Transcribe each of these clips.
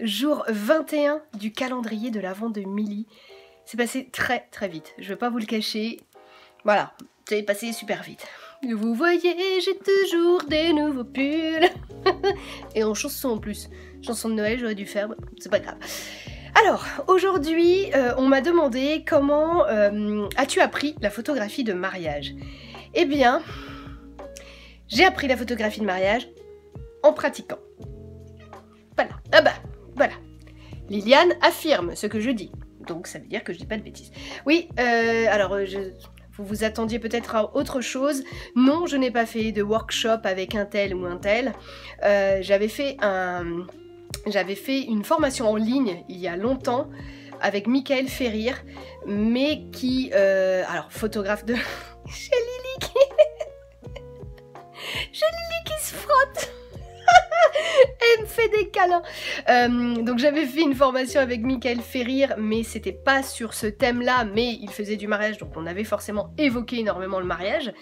jour 21 du calendrier de l'Avent de Milly. C'est passé très très vite, je vais pas vous le cacher. Voilà, c'est passé super vite. Vous voyez, j'ai toujours des nouveaux pulls. Et en chanson en plus. Chanson de Noël, j'aurais dû faire, c'est pas grave. Alors, aujourd'hui, on m'a demandé comment as-tu appris la photographie de mariage? Eh bien, j'ai appris la photographie de mariage en pratiquant. Voilà, ah bah, voilà. Liliane affirme ce que je dis, donc ça veut dire que je dis pas de bêtises. Oui, alors, vous vous attendiez peut-être à autre chose. Non, je n'ai pas fait de workshop avec un tel ou un tel. J'avais fait une formation en ligne il y a longtemps avec Michael Ferrir, mais qui... alors, photographe de... J'ai Lily qui se frotte. Elle me fait des câlins. Donc j'avais fait une formation avec Michael Ferrir, mais c'était pas sur ce thème-là, mais il faisait du mariage, donc on avait forcément évoqué énormément le mariage.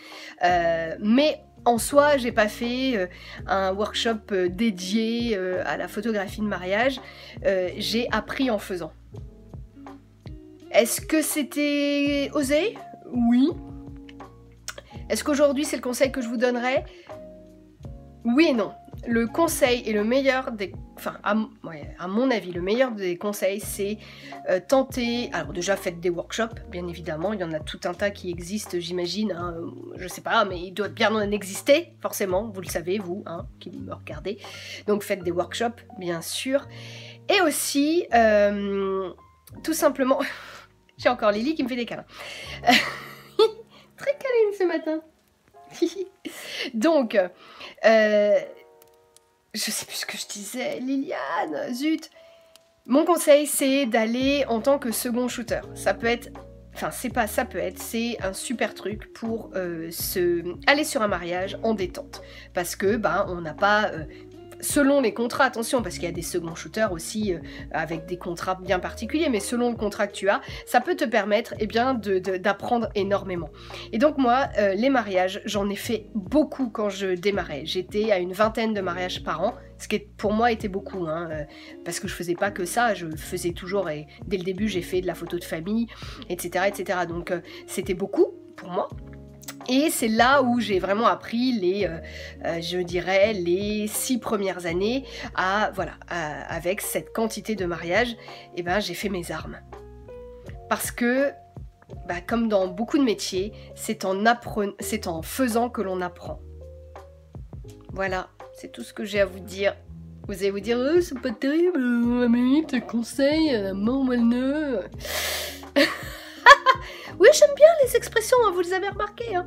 Mais en soi, j'ai pas fait un workshop dédié à la photographie de mariage. J'ai appris en faisant. Est-ce que c'était osé? Oui. Est-ce qu'aujourd'hui c'est le conseil que je vous donnerais? Oui et non. Le conseil et le meilleur des... Enfin, à mon avis, le meilleur des conseils, c'est tenter... Alors déjà, faites des workshops, bien évidemment. Il y en a tout un tas qui existent, j'imagine. Hein, je sais pas, mais il doit bien en exister, forcément. Vous le savez, vous, hein, qui me regardez. Donc faites des workshops, bien sûr. Et aussi, tout simplement... J'ai encore Lily qui me fait des câlins. Très câline ce matin. Donc... je sais plus ce que je disais, Liliane, zut. Mon conseil, c'est d'aller en tant que second shooter. Ça peut être... Enfin, c'est pas ça peut être, c'est un super truc pour aller sur un mariage en détente. Parce que, ben, on n'a pas... selon les contrats, attention, parce qu'il y a des second shooters aussi avec des contrats bien particuliers, mais selon le contrat que tu as, ça peut te permettre eh bien, d'apprendre énormément. Et donc moi, les mariages, j'en ai fait beaucoup quand je démarrais. J'étais à une 20aine de mariages par an, ce qui pour moi était beaucoup, hein, parce que je faisais pas que ça, je faisais toujours, et dès le début j'ai fait de la photo de famille, etc. etc. Donc c'était beaucoup pour moi. Et c'est là où j'ai vraiment appris les, je dirais, les 6 premières années à, voilà, avec cette quantité de mariages, et ben j'ai fait mes armes. Parce que, bah, comme dans beaucoup de métiers, c'est en faisant que l'on apprend. Voilà, c'est tout ce que j'ai à vous dire. Vous allez vous dire, oh, c'est pas terrible, mais tes conseils, maman, moelleux. Oui, j'aime bien les expressions, hein, vous les avez remarquées. Hein.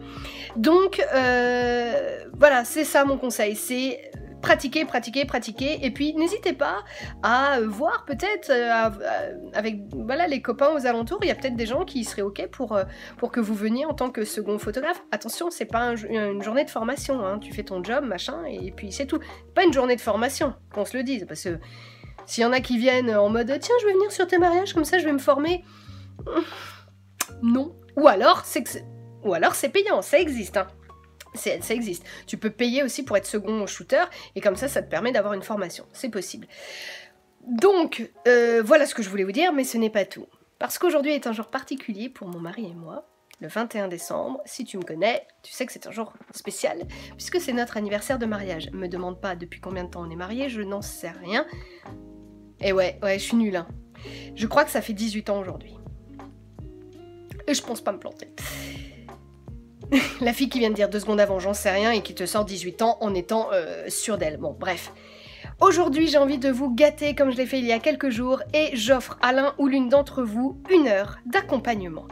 Donc, voilà, c'est ça mon conseil, c'est pratiquer, pratiquer, pratiquer. Et puis, n'hésitez pas à voir peut-être avec voilà, les copains aux alentours, il y a peut-être des gens qui seraient OK pour que vous veniez en tant que second photographe. Attention, c'est pas une journée de formation, hein. Tu fais ton job, machin, et puis c'est tout. Pas une journée de formation, qu'on se le dise, parce que s'il y en a qui viennent en mode « Tiens, je vais venir sur tes mariages, comme ça je vais me former », non. Ou alors c'est payant, ça existe, hein. Ça existe. Tu peux payer aussi pour être second shooter, et comme ça te permet d'avoir une formation. C'est possible. Donc, voilà ce que je voulais vous dire, mais ce n'est pas tout. Parce qu'aujourd'hui est un jour particulier pour mon mari et moi, le 21 décembre. Si tu me connais, tu sais que c'est un jour spécial, puisque c'est notre anniversaire de mariage. Me demande pas depuis combien de temps on est mariés, je n'en sais rien. Et ouais, je suis nulle, hein. Je crois que ça fait 18 ans aujourd'hui. Et je pense pas me planter. La fille qui vient de dire 2 secondes avant, j'en sais rien, et qui te sort 18 ans en étant sûre d'elle. Bon, bref. Aujourd'hui, j'ai envie de vous gâter comme je l'ai fait il y a quelques jours, et j'offre à l'un ou l'une d'entre vous 1 heure d'accompagnement.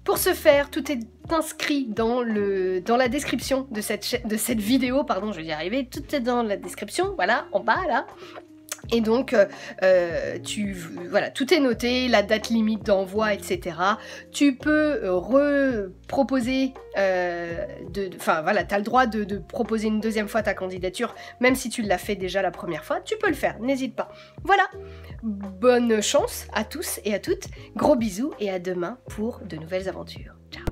Pour ce faire, tout est inscrit dans la description de cette vidéo, pardon, je vais y arriver, tout est dans la description, voilà, en bas, là. Et donc, voilà, tout est noté, la date limite d'envoi, etc. Tu peux reproposer, enfin voilà, tu as le droit de proposer une 2e fois ta candidature, même si tu l'as fait déjà la première fois, tu peux le faire, n'hésite pas. Voilà, bonne chance à tous et à toutes, gros bisous et à demain pour de nouvelles aventures. Ciao.